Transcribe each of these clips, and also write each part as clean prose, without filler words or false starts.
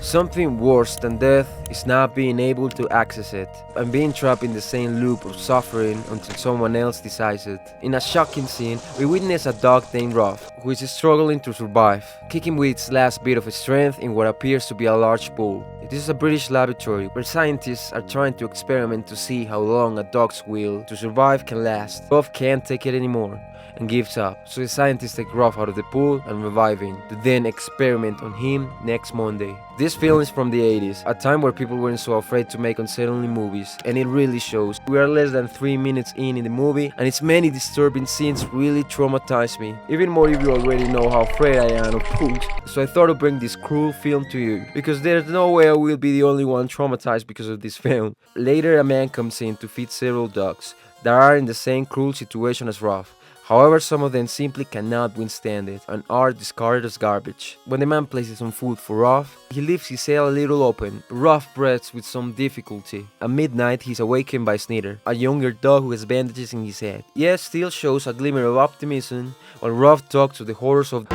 Something worse than death is not being able to access it, and being trapped in the same loop of suffering until someone else decides it. In a shocking scene, we witness a dog named Rowf, who is struggling to survive, kicking with its last bit of strength in what appears to be a large pool. This is a British laboratory where scientists are trying to experiment to see how long a dog's will to survive can last. Rowf can't take it anymore and gives up, so the scientists take Rowf out of the pool and revive him, to then experiment on him next Monday. This film is from the 80s, a time where people weren't so afraid to make unsettling movies, and it really shows. We are less than 3 minutes in the movie, and its many disturbing scenes really traumatized me, even more if you already know how afraid I am of pools. So I thought to bring this cruel film to you, because there's no way I will be the only one traumatized because of this film. Later, a man comes in to feed several dogs that are in the same cruel situation as Rowf. However, some of them simply cannot withstand it and are discarded as garbage. When the man places some food for Rowf, he leaves his cell a little open. Rowf breathes with some difficulty. At midnight, he's awakened by Snitter, a younger dog who has bandages in his head. Yet still shows a glimmer of optimism while Rowf talks to the horrors of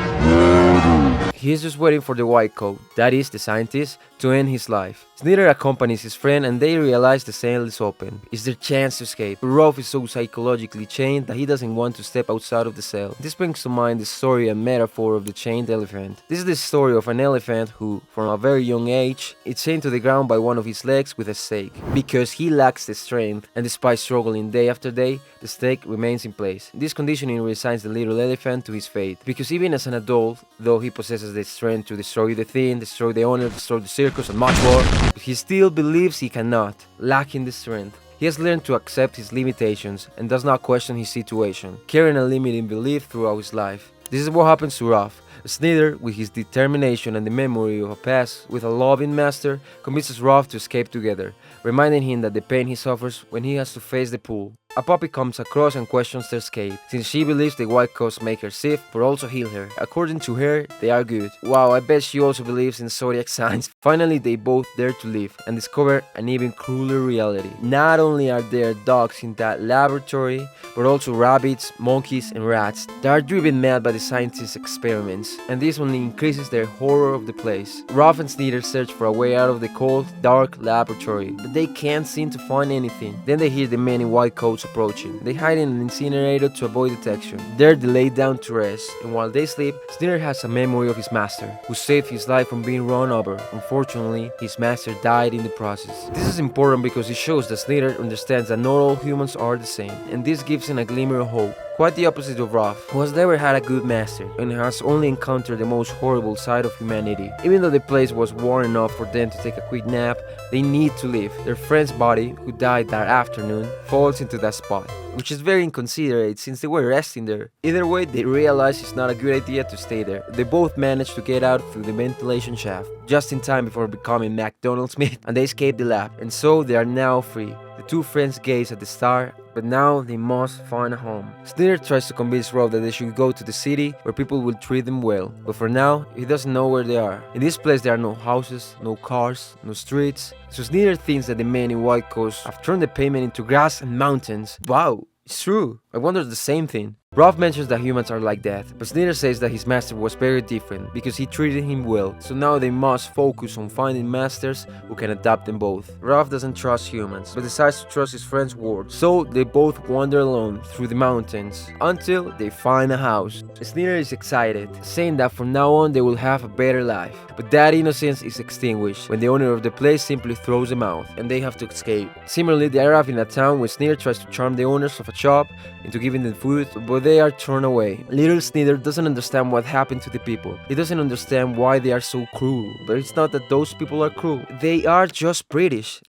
He is just waiting for the white coat, that is, the scientist, to end his life. Snitter accompanies his friend and they realize the cell is open. It's their chance to escape. But Rowf is so psychologically chained that he doesn't want to step outside of the cell. This brings to mind the story and metaphor of the chained elephant. This is the story of an elephant who, from a very young age, is chained to the ground by one of his legs with a stake. Because he lacks the strength, and despite struggling day after day, the stake remains in place. This conditioning resigns the little elephant to his fate. Because even as an adult, though he possesses the strength to destroy the thing, destroy the owner, destroy the circus, and much more, he still believes he cannot, lacking the strength. He has learned to accept his limitations and does not question his situation, carrying a limiting belief throughout his life. This is what happens to Rowf. Snitter, with his determination and the memory of a past with a loving master, convinces Rowf to escape together, reminding him that the pain he suffers when he has to face the pool. A puppy comes across and questions their escape, since she believes the white coats make her sick but also heal her. According to her, they are good. Wow, I bet she also believes in zodiac signs. Finally, they both dare to live and discover an even crueler reality. Not only are there dogs in that laboratory, but also rabbits, monkeys, and rats that are driven mad by the scientists' experiments, and this only increases their horror of the place. Rowf and Snitter search for a way out of the cold, dark laboratory, but they can't seem to find anything. Then they hear the men in white coats approaching. They hide in an incinerator to avoid detection. There they lay down to rest, and while they sleep, Snitter has a memory of his master, who saved his life from being run over. Unfortunately, his master died in the process. This is important because it shows that Snitter understands that not all humans are the same, and this gives him a glimmer of hope. Quite the opposite of Rowf, who has never had a good master and has only encountered the most horrible side of humanity. Even though the place was warm enough for them to take a quick nap, they need to leave. Their friend's body, who died that afternoon, falls into that spot, which is very inconsiderate since they were resting there. Either way, they realize it's not a good idea to stay there. They both manage to get out through the ventilation shaft, just in time before becoming McDonald's meat, and they escape the lab, and so they are now free. The two friends gaze at the star, but now they must find a home. Snitter tries to convince Rowf that they should go to the city where people will treat them well, but for now, he doesn't know where they are. In this place there are no houses, no cars, no streets, so Snitter thinks that the men in white coats have turned the pavement into grass and mountains. Wow, it's true. I wonder the same thing. Rowf mentions that humans are like that, but Snitter says that his master was very different because he treated him well, so now they must focus on finding masters who can adapt them both. Rowf doesn't trust humans, but decides to trust his friend's word, so they both wander alone through the mountains until they find a house. Snitter is excited, saying that from now on they will have a better life, but that innocence is extinguished when the owner of the place simply throws them out, and they have to escape. Similarly, they arrive in a town where Snitter tries to charm the owners of a shop into giving them food, but they are turned away. Little Snitter doesn't understand what happened to the people. He doesn't understand why they are so cruel. But it's not that those people are cruel. They are just British.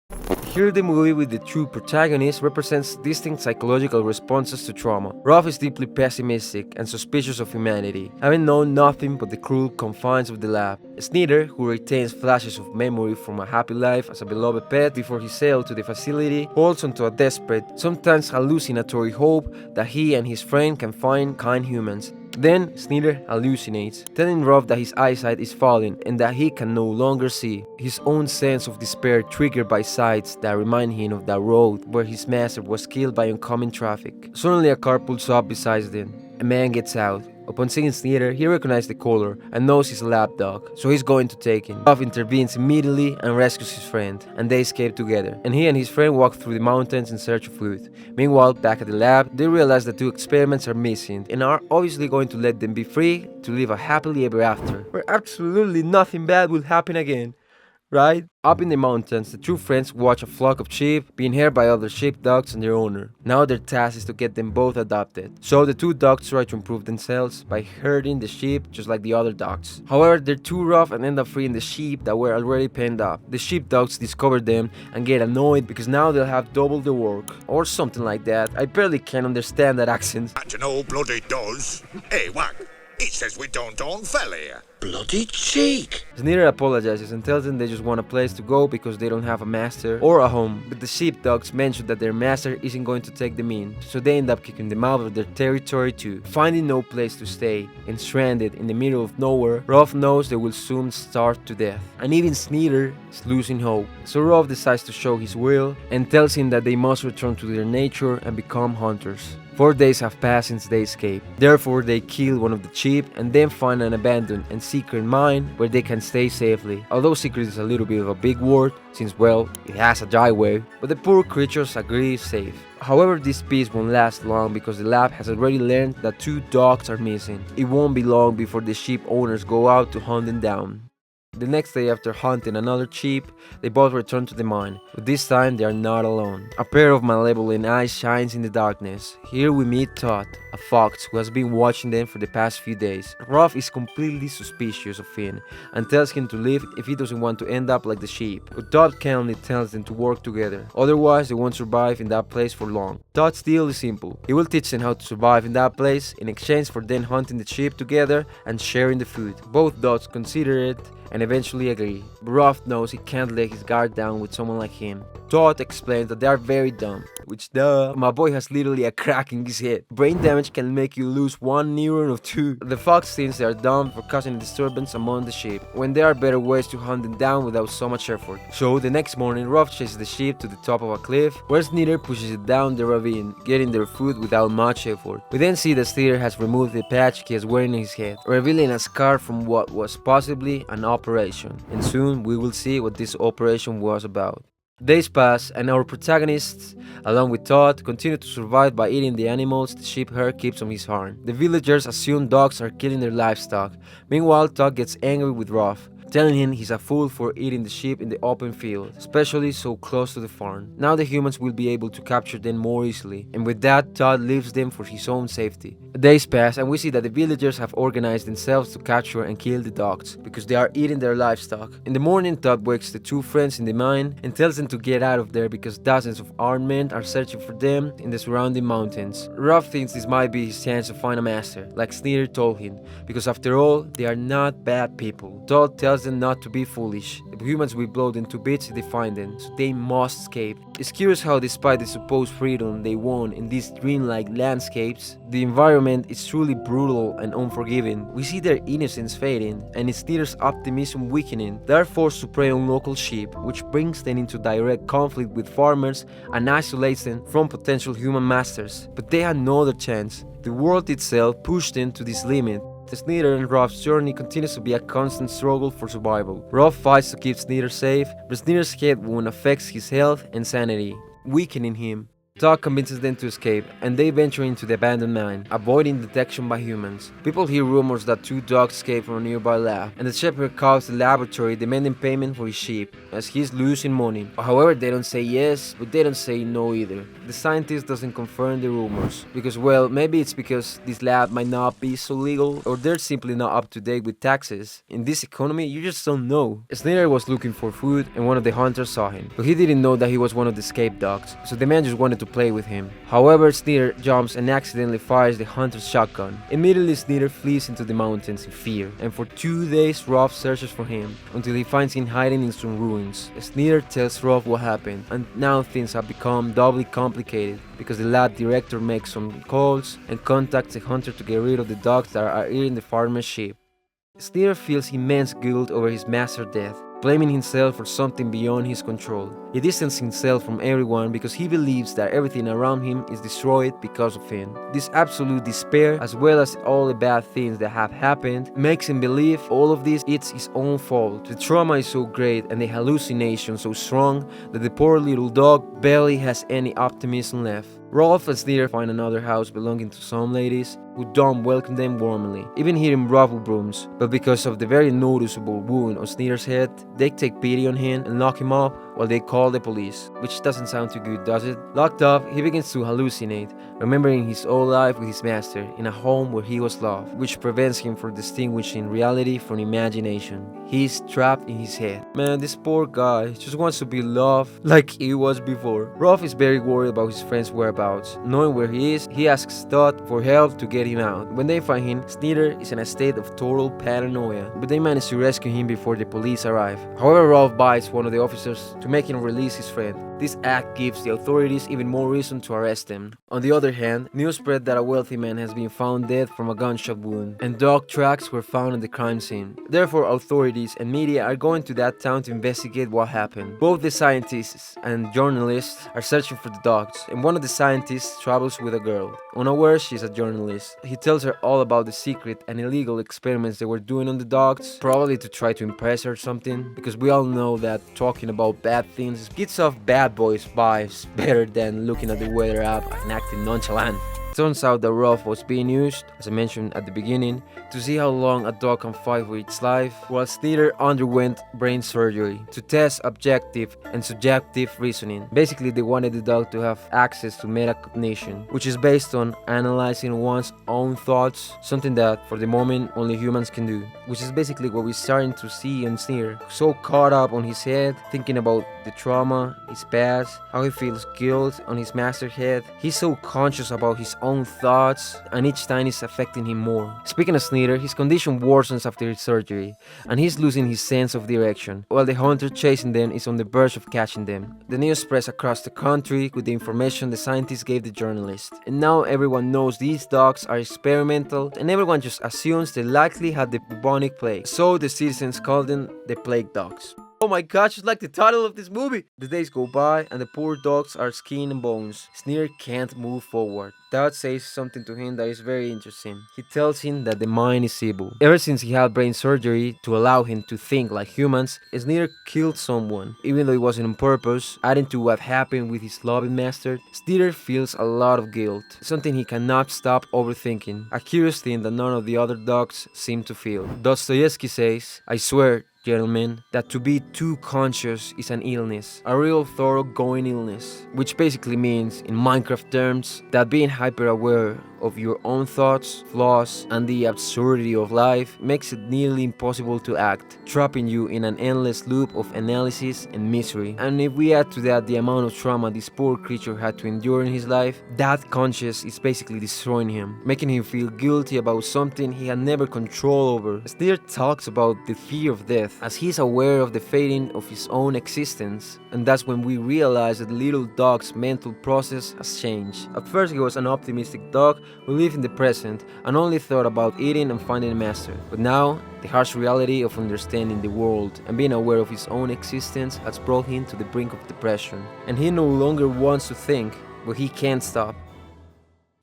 Here the movie with the true protagonist represents distinct psychological responses to trauma. Rowf is deeply pessimistic and suspicious of humanity, having known nothing but the cruel confines of the lab. Snitter, who retains flashes of memory from a happy life as a beloved pet before he sailed to the facility, holds onto a desperate, sometimes hallucinatory hope that he and his friend can find kind humans. Then Snitter hallucinates, telling Rowf that his eyesight is falling and that he can no longer see. His own sense of despair triggered by sights that remind him of that road where his master was killed by oncoming traffic. Suddenly a car pulls up beside them. A man gets out, Upon seeing Snitter, he recognizes the color and knows he's a lab dog, so he's going to take him. Rowf intervenes immediately and rescues his friend, and they escape together. And he and his friend walk through the mountains in search of food. Meanwhile, back at the lab, they realize that 2 experiments are missing and are obviously going to let them be free to live a happily ever after, where absolutely nothing bad will happen again. Right? Up in the mountains, the 2 friends watch a flock of sheep being herded by other sheepdogs and their owner. Now their task is to get them both adopted. So the 2 dogs try to improve themselves by herding the sheep just like the other dogs. However, they're too rough and end up freeing the sheep that were already penned up. The sheepdogs discover them and get annoyed because now they'll have double the work. Or something like that. I barely can understand that accent. And you know bloody does. Hey, Whack, it says we don't own fella here. Bloody cheek! Snitter apologizes and tells them they just want a place to go because they don't have a master or a home. But the sheepdogs mention that their master isn't going to take them in, so they end up kicking them out of their territory too. Finding no place to stay and stranded in the middle of nowhere, Rowf knows they will soon starve to death. And even Snitter is losing hope. So Rowf decides to show his will and tells him that they must return to their nature and become hunters. 4 days have passed since they escaped. Therefore, they kill one of the sheep and then find an abandoned and secret mine where they can stay safely. Although secret is a little bit of a big word, since well, it has a driveway, but the poor creatures agree it's safe. However, this peace won't last long because the lab has already learned that 2 dogs are missing. It won't be long before the sheep owners go out to hunt them down. The next day, after hunting another sheep, they both return to the mine, but this time they are not alone. A pair of malevolent eyes shines in the darkness. Here we meet Todd, a fox who has been watching them for the past few days. Rowf is completely suspicious of him and tells him to leave if he doesn't want to end up like the sheep, but Todd calmly tells them to work together, otherwise they won't survive in that place for long. Todd's deal is simple. He will teach them how to survive in that place in exchange for then hunting the sheep together and sharing the food. Both dogs consider it and eventually agree. But Rowf knows he can't let his guard down with someone like him. Todd explains that they are very dumb, which duh, my boy has literally a crack in his head. Brain damage can make you lose 1 neuron or 2. The fox thinks they are dumb for causing a disturbance among the sheep, when there are better ways to hunt them down without so much effort. So the next morning, Rowf chases the sheep to the top of a cliff, where Snitter pushes it down the ravine, getting their food without much effort. We then see that Snitter has removed the patch he is wearing on his head, revealing a scar from what was possibly an operation. And soon we will see what this operation was about. Days pass and our protagonists, along with Todd, continue to survive by eating the animals the sheep herd keeps on his farm. The villagers assume dogs are killing their livestock. Meanwhile, Todd gets angry with Rowf, telling him he's a fool for eating the sheep in the open field, especially so close to the farm. Now the humans will be able to capture them more easily, and with that, Todd leaves them for his own safety. Days pass and we see that the villagers have organized themselves to capture and kill the dogs, because they are eating their livestock. In the morning, Todd wakes the 2 friends in the mine and tells them to get out of there because dozens of armed men are searching for them in the surrounding mountains. Rowf thinks this might be his chance to find a master, like Snitter told him, because after all, they are not bad people. Todd tells them not to be foolish. The humans will blow them to bits if they find them, so they must escape. It's curious how despite the supposed freedom they won in these dreamlike landscapes, the environment is truly brutal and unforgiving. We see their innocence fading and Snitter's optimism weakening. They are forced to prey on local sheep, which brings them into direct conflict with farmers and isolates them from potential human masters. But they had no other chance. The world itself pushed them to this limit. The Snitter and Rowf's journey continues to be a constant struggle for survival. Rowf fights to keep Snitter safe, but Snitter's head wound affects his health and sanity, weakening him. Todd convinces them to escape, and they venture into the abandoned mine, avoiding detection by humans. People hear rumors that 2 dogs escaped from a nearby lab, and the shepherd calls the laboratory demanding payment for his sheep, as he's losing money. However, they don't say yes, but they don't say no either. The scientist doesn't confirm the rumors, because well, maybe it's because this lab might not be so legal, or they're simply not up to date with taxes. In this economy, you just don't know. Snitter was looking for food, and one of the hunters saw him, but he didn't know that he was one of the escaped dogs, so the man just wanted to play with him. However, Snitter jumps and accidentally fires the hunter's shotgun. Immediately, Snitter flees into the mountains in fear, and for 2 days, Rowf searches for him until he finds him hiding in some ruins. Snitter tells Rowf what happened, and now things have become doubly complicated because the lab director makes some calls and contacts the hunter to get rid of the dogs that are eating the farmer's sheep. Snitter feels immense guilt over his master's death, blaming himself for something beyond his control. He distances himself from everyone because he believes that everything around him is destroyed because of him. This absolute despair, as well as all the bad things that have happened, makes him believe all of this is his own fault. The trauma is so great and the hallucination so strong that the poor little dog barely has any optimism left. Rowf and Snitter find another house belonging to some ladies who don't welcome them warmly, even hitting Rowf with brooms. But because of the very noticeable wound on Snitter's head, they take pity on him and lock him up while they call the police, which doesn't sound too good, does it? Locked up, he begins to hallucinate, remembering his old life with his master in a home where he was loved, which prevents him from distinguishing reality from imagination. He's trapped in his head. Man, this poor guy just wants to be loved like he was before. Rowf is very worried about his friend's whereabouts. Knowing where he is, he asks Todd for help to get him out. When they find him, Snitter is in a state of total paranoia, but they manage to rescue him before the police arrive. However, Rowf bites one of the officers to make him release his friend. This act gives the authorities even more reason to arrest him. On the other hand, news spread that a wealthy man has been found dead from a gunshot wound, and dog tracks were found at the crime scene. Therefore, authorities and media are going to that town to investigate what happened. Both the scientists and journalists are searching for the dogs, and one of the scientists travels with a girl. Unaware she's a journalist, he tells her all about the secret and illegal experiments they were doing on the dogs, probably to try to impress her or something, because we all know that talking about bad things gets off bad boys vibes better than looking at the weather app and acting nonchalant. Turns out that Rowf was being used, as I mentioned at the beginning, to see how long a dog can fight for its life, while Snitter underwent brain surgery to test objective and subjective reasoning. Basically, they wanted the dog to have access to metacognition, which is based on analyzing one's own thoughts, something that, for the moment, only humans can do. Which is basically what we're starting to see in Snitter. So caught up on his head, thinking about the trauma, his past, how he feels guilt on his master's head. He's so conscious about his own thoughts, and each time it's affecting him more. Speaking of Snitter, his condition worsens after his surgery, and he's losing his sense of direction, while the hunter chasing them is on the verge of catching them. The news spreads across the country with the information the scientists gave the journalist, and now everyone knows these dogs are experimental, and everyone just assumes they likely had the bubonic plague, so the citizens call them the plague dogs. Oh my gosh, it's like the title of this movie! The days go by and the poor dogs are skin and bones. Snitter can't move forward. Todd says something to him that is very interesting. He tells him that the mind is evil. Ever since he had brain surgery to allow him to think like humans, Snitter killed someone, even though it wasn't on purpose. Adding to what happened with his loving master, Snitter feels a lot of guilt, something he cannot stop overthinking, a curious thing that none of the other dogs seem to feel. Dostoevsky says, "I swear, gentlemen, that to be too conscious is an illness, a real thoroughgoing illness," which basically means, in Minecraft terms, that being hyper-aware of your own thoughts, flaws, and the absurdity of life makes it nearly impossible to act, trapping you in an endless loop of analysis and misery. And if we add to that the amount of trauma this poor creature had to endure in his life, that conscience is basically destroying him, making him feel guilty about something he had never control over. Snitter talks about the fear of death, as he is aware of the fading of his own existence, and that's when we realize that the little dog's mental process has changed. At first he was an optimistic dog who lived in the present and only thought about eating and finding a master, but now the harsh reality of understanding the world and being aware of his own existence has brought him to the brink of depression, and he no longer wants to think, but he can't stop.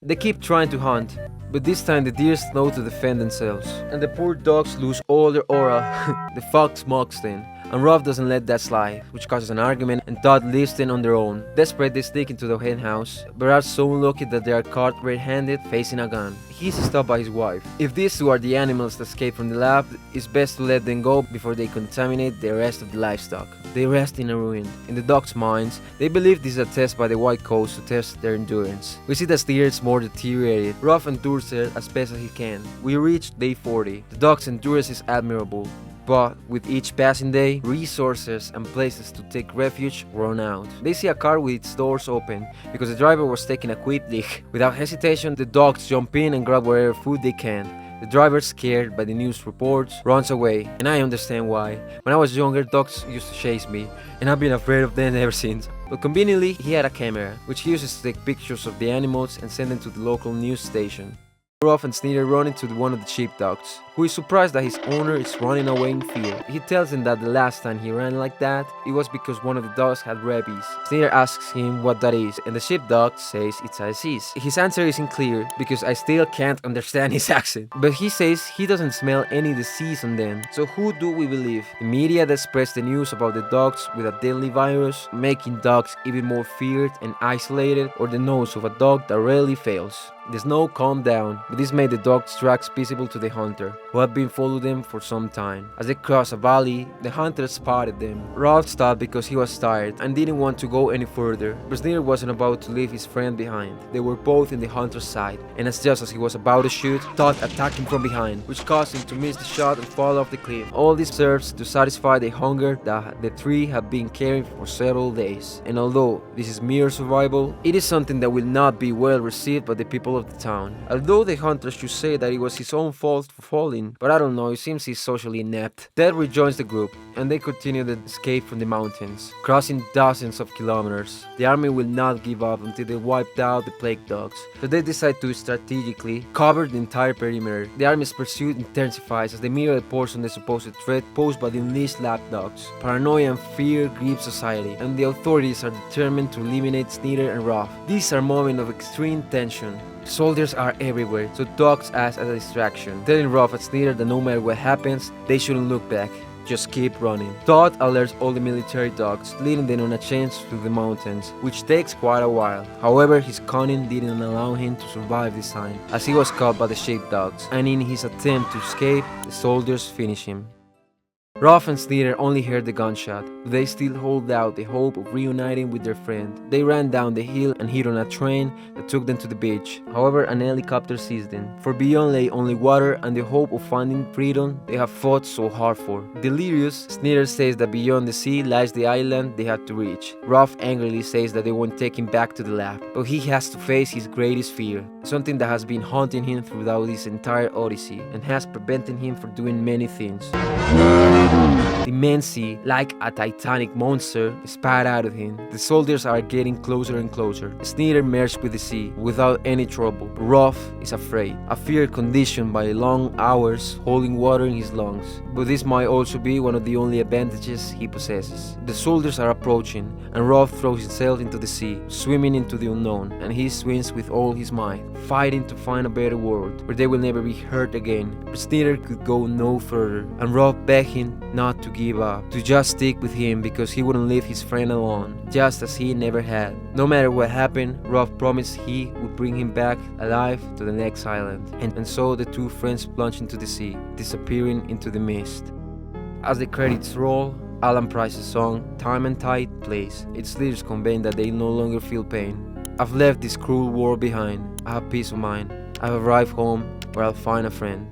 They keep trying to hunt, but this time the deers know to defend themselves, and the poor dogs lose all their aura. The fox mocks them, and Rowf doesn't let that slide, which causes an argument, and Todd leaves them on their own. Desperate, they sneak into the hen house, but are so unlucky that they are caught red-handed facing a gun. He's stopped by his wife. If these two are the animals that escaped from the lab, it's best to let them go before they contaminate the rest of the livestock. They rest in a ruin. In the dogs' minds, they believe this is a test by the white coats to test their endurance. We see that Snitter is more deteriorated. Rowf endures it as best as he can. We reach day 40. The dog's endurance is admirable, but with each passing day, resources and places to take refuge run out. They see a car with its doors open because the driver was taking a quick leak. Without hesitation, the dogs jump in and grab whatever food they can. The driver, scared by the news reports, runs away, and I understand why. When I was younger, dogs used to chase me, and I've been afraid of them ever since. But conveniently, he had a camera, which he uses to take pictures of the animals and send them to the local news station. Rowf and Snitter run into one of the sheepdogs, who is surprised that his owner is running away in fear. He tells him that the last time he ran like that, it was because one of the dogs had rabies. Snitter asks him what that is, and the sheepdog says it's a disease. His answer isn't clear, because I still can't understand his accent. But he says he doesn't smell any disease on them. So who do we believe? The media that spreads the news about the dogs with a deadly virus, making dogs even more feared and isolated, or the nose of a dog that rarely fails? The snow calmed down, but this made the dog's tracks visible to the hunter, who had been following them for some time. As they crossed a valley, the hunter spotted them. Rowf stopped because he was tired and didn't want to go any further, but Snitter wasn't about to leave his friend behind. They were both in the hunter's side, and just as he was about to shoot, Todd attacked him from behind, which caused him to miss the shot and fall off the cliff. All this serves to satisfy the hunger that the three have been carrying for several days. And although this is mere survival, it is something that will not be well received by the people of the town. Although the hunter should say that it was his own fault for falling, but I don't know, it seems he's socially inept. Ted rejoins the group, and they continue the escape from the mountains, crossing dozens of kilometers. The army will not give up until they wiped out the plague dogs, so they decide to strategically cover the entire perimeter. The army's pursuit intensifies as they mirror reports on the supposed threat posed by the unleashed lapdogs. Paranoia and fear grip society, and the authorities are determined to eliminate Snitter and Rowf. These are moments of extreme tension. Soldiers are everywhere, so dogs act as a distraction, telling Rowf and Snitter that no matter what happens, they shouldn't look back. Just keep running. Todd alerts all the military dogs, leading them on a chase through the mountains, which takes quite a while. However, his cunning didn't allow him to survive this time, as he was caught by the sheepdogs, and in his attempt to escape, the soldiers finish him. Rowf and Snitter only heard the gunshot, but they still hold out the hope of reuniting with their friend. They ran down the hill and hit on a train that took them to the beach. However, an helicopter seized them. For beyond lay only water and the hope of finding freedom they have fought so hard for. Delirious, Snitter says that beyond the sea lies the island they had to reach. Rowf angrily says that they won't take him back to the lab, but he has to face his greatest fear, something that has been haunting him throughout this entire odyssey and has prevented him from doing many things. The immense sea, like a titanic monster, spat out of him. The soldiers are getting closer and closer. Snitter merged with the sea without any trouble. Rowf is afraid, a fear conditioned by long hours holding water in his lungs. But this might also be one of the only advantages he possesses. The soldiers are approaching, and Rowf throws himself into the sea, swimming into the unknown, and he swims with all his might, fighting to find a better world where they will never be hurt again. But Snitter could go no further, and Rowf begged him not to give up, to just stick with him because he wouldn't leave his friend alone, just as he never had. No matter what happened, Rowf promised he would bring him back alive to the next island, and so the two friends plunged into the sea, disappearing into the mist. As the credits roll, Alan Price's song Time and Tide plays, its lyrics conveying that they no longer feel pain. I've left this cruel world behind, I have peace of mind, I've arrived home where I'll find a friend.